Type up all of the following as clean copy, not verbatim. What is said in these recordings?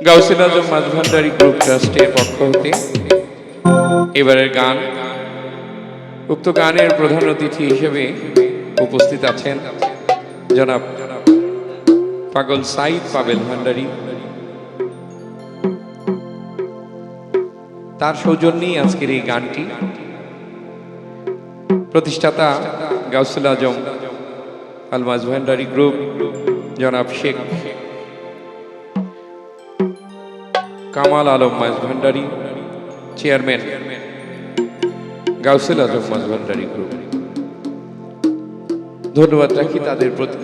গাউসুল আজম Maijbhandari group ট্রাস্টের পক্ষ হতে এবারের গান, উক্ত গানের প্রধান অতিথি হিসেবে উপস্থিত আছেন জনাব পাগল সাইদ পাবেল ভান্ডারী। তার সৌজন্যেই আজকের এই গানটি। প্রতিষ্ঠাতা গাউসুল আজম আল মাঝভান্ডারী গ্রুপ জনাব শেখ কামাল আলম মাঝভান্ডারী, চেয়ারম্যান গাউসুল আজম মাঝভান্ডারী গ্রুপ। ধন্যবাদ রাখি তাদের প্রতি।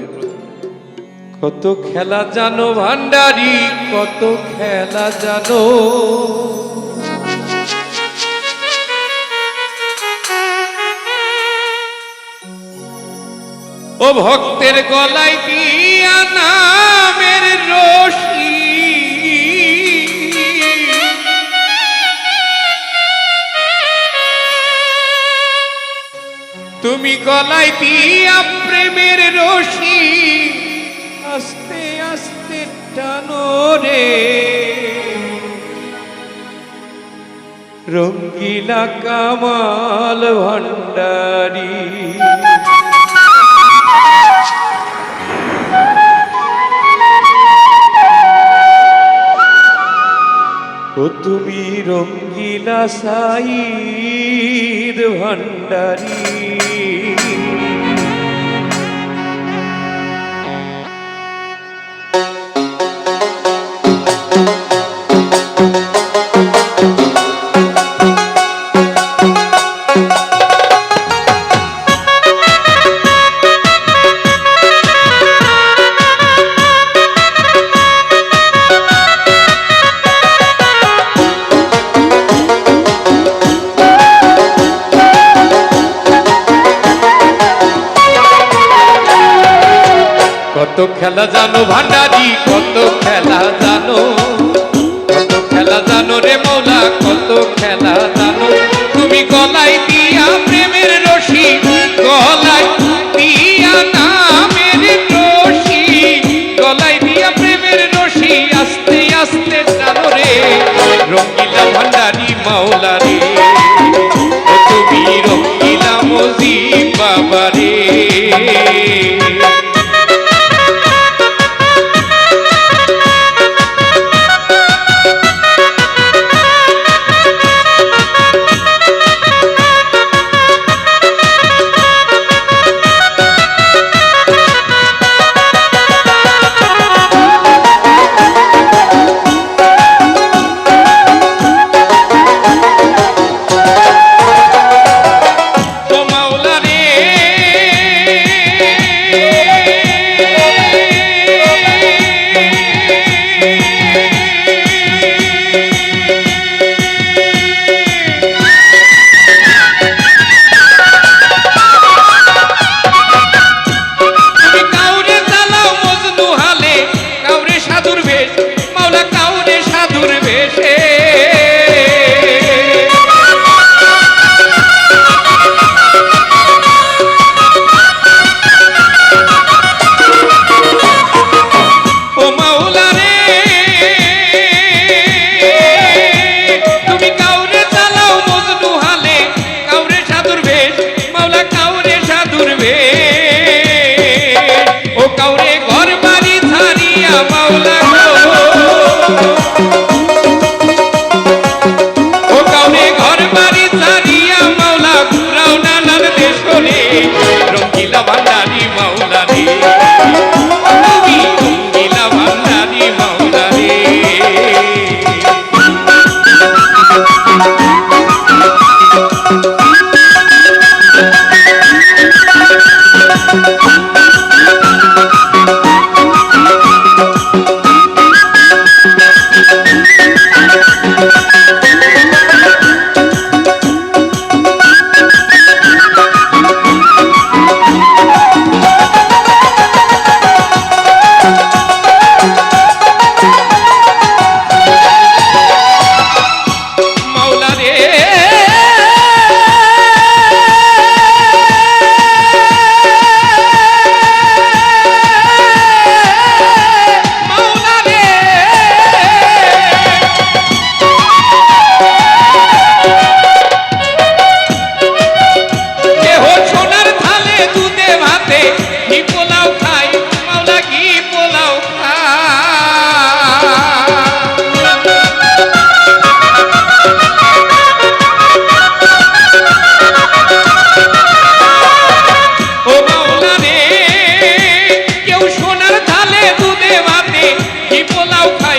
কত খেলা জানো ভান্ডারী, কত খেলা জানো, ও ভক্তের গলায় দিয়া নামের রশি, তুমি গলায় দিয়া প্রেমের রশি আস্তে আস্তে টানো রে, রঙ্গিলা কামাল ভান্ডারী। ও তুমি রঙ্গিলা সাইদ ভান্ডারী। কত খেলা জানো ভান্ডারী, কত খেলা জানো, কত খেলা জানো রে মৌলা, কত খেলা জানো, তুমি গলায় দিয়া প্রেমের রশি, গলায় দিয়া নামের রশি, গলায় দিয়া প্রেমের রশি আস্তে আস্তে টানো রে, রঙ্গিলা ভান্ডারী মাওলা রে, ও তুমি রঙ্গিলা মজিব বাবা রে।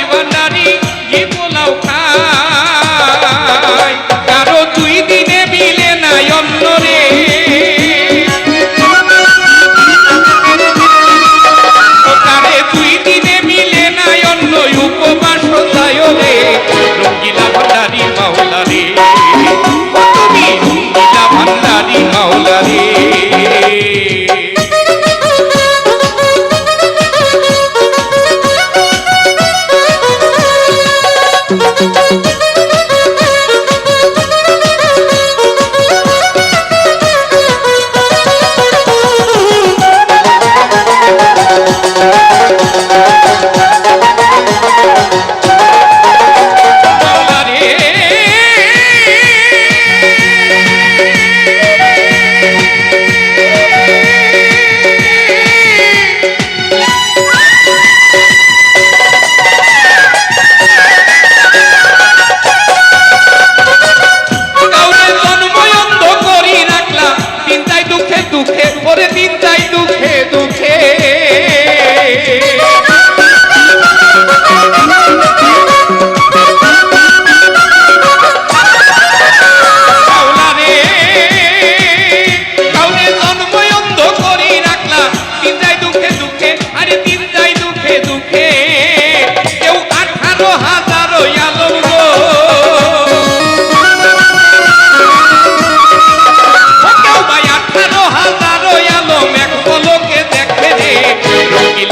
খাই ভান্ডারি ঘি পোলাও খাই কারো 2 দিনে মিলে নাই অন্ন রে কারে 2 দিনে মিলে নাই অন্ন উপবাস যায় রে রঙ্গিলা ভান্ডারি মাওলা রে তুমি রঙ্গিলা ভান্ডারি মাওলা রে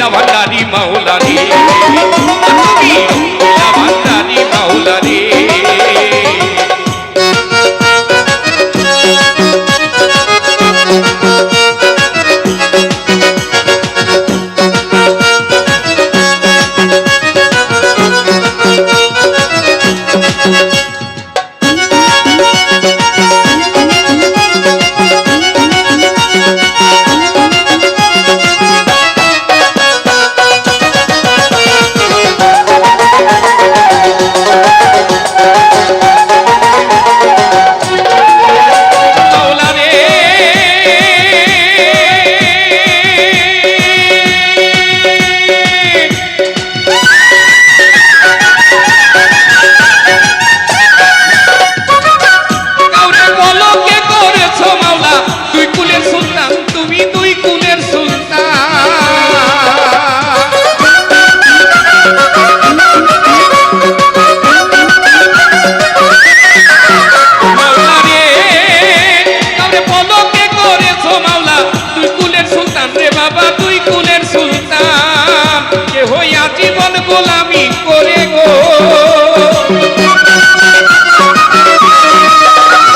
ভান্ডারি মাওলা রে তুমি রঙ্গিলা ভান্ডারি মাওলা রে গোলামি করে গো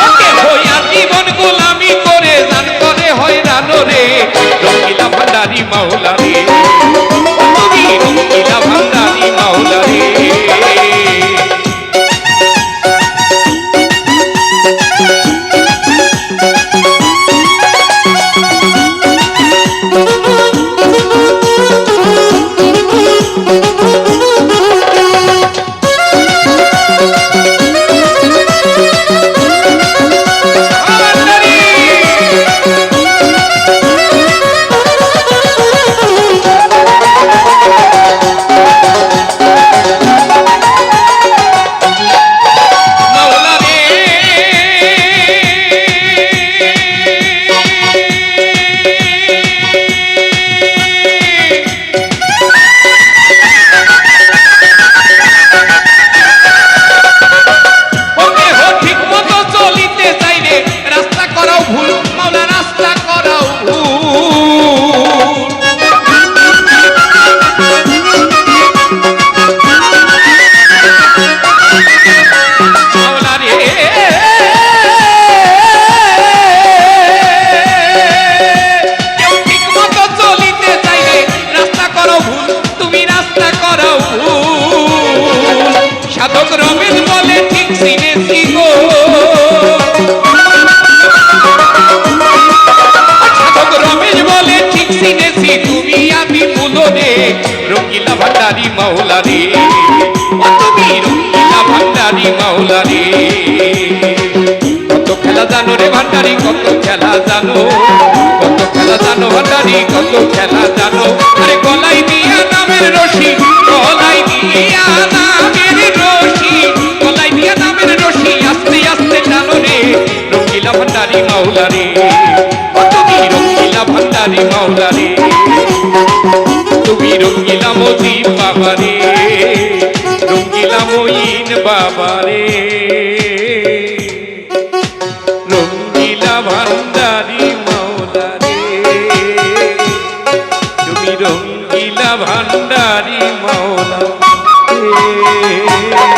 ওকে হইয়া জীবন গোলামি করে জান করে হয়রান রে রঙ্গিলা ভান্ডারি মাওলা রে তুমি রঙ্গিলা ভান্ডারি মাওলা রে সাধক রমেশ বলে ঠিক চিনেছি গো সাধক রমেশ বলে ঠিক চিনেছি তুমি আমি মূলরে রঙ্গিলা ভান্ডারি মাওলা রে তুমি রঙ্গিলা ভান্ডারি মাওলা রে কত খেলা জানো রে ভান্ডারি কত খেলা জানো কত খেলা জানো ভান্ডারি কত খেলা জানো আরে গলায় দিয়া নামের রশি গলায় দিয়া মঈন বাবারে রঙ্গিলা ভান্ডারি মাওলা রে তুমি রঙ্গিলা ভান্ডারি মাওলা রে